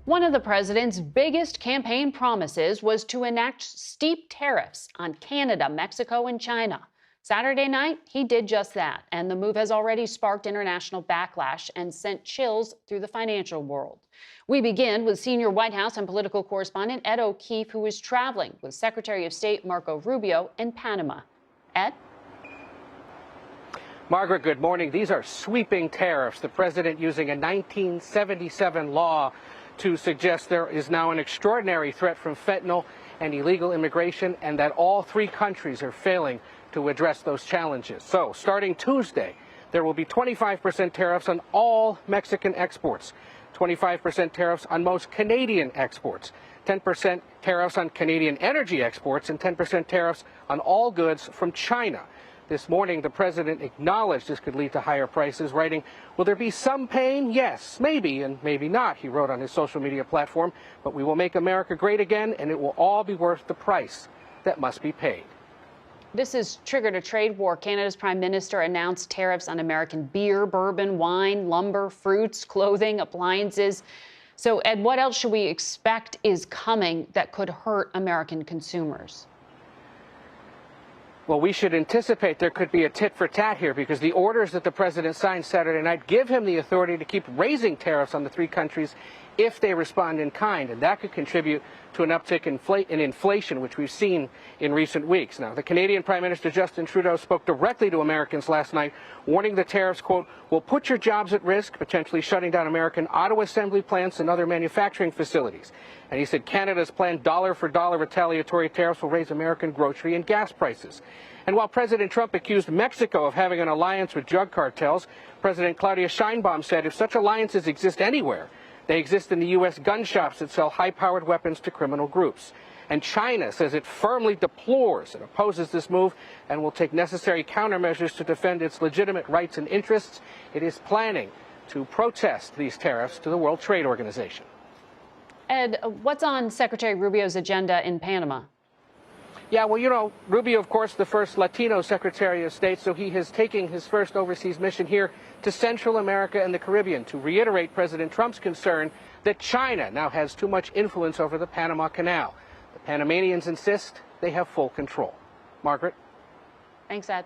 One of the president's biggest campaign promises was to enact steep tariffs on Canada, Mexico, and China. Saturday night, he did just that, and the move has already sparked international backlash and sent chills through the financial world. We begin with senior White House and political correspondent Ed O'Keefe, who is traveling with Secretary of State Marco Rubio in Panama. Ed? Margaret, good morning. These are sweeping tariffs. The president using a 1977 law to suggest there is now an extraordinary threat from fentanyl and illegal immigration, and that all three countries are failing to address those challenges. So, starting Tuesday, there will be 25% tariffs on all Mexican exports, 25% tariffs on most Canadian exports, 10% tariffs on Canadian energy exports, and 10% tariffs on all goods from China. This morning, the president acknowledged this could lead to higher prices, writing, "Will there be some pain? Yes, maybe, and maybe not," he wrote on his social media platform. "But we will make America great again, and it will all be worth the price that must be paid." This has triggered a trade war. Canada's prime minister announced tariffs on American beer, bourbon, wine, lumber, fruits, clothing, appliances. So, Ed, what else should we expect is coming that could hurt American consumers? Well, we should anticipate there could be a tit for tat here, because the orders that the president signed Saturday night give him the authority to keep raising tariffs on the three countries if they respond in kind, and that could contribute to an uptick in inflation, which we've seen in recent weeks. Now, the Canadian Prime Minister Justin Trudeau spoke directly to Americans last night, warning the tariffs, quote, "will put your jobs at risk, potentially shutting down American auto assembly plants and other manufacturing facilities." And he said Canada's planned dollar-for-dollar retaliatory tariffs will raise American grocery and gas prices. And while President Trump accused Mexico of having an alliance with drug cartels, President Claudia Sheinbaum said if such alliances exist anywhere, they exist in the U.S. gun shops that sell high-powered weapons to criminal groups. And China says it firmly deplores and opposes this move and will take necessary countermeasures to defend its legitimate rights and interests. It is planning to protest these tariffs to the World Trade Organization. Ed, what's on Secretary Rubio's agenda in Panama? Yeah, well, you know, Rubio, of course, the first Latino Secretary of State, so he is taking his first overseas mission here to Central America and the Caribbean to reiterate President Trump's concern that China now has too much influence over the Panama Canal. The Panamanians insist they have full control. Margaret? Thanks, Ed.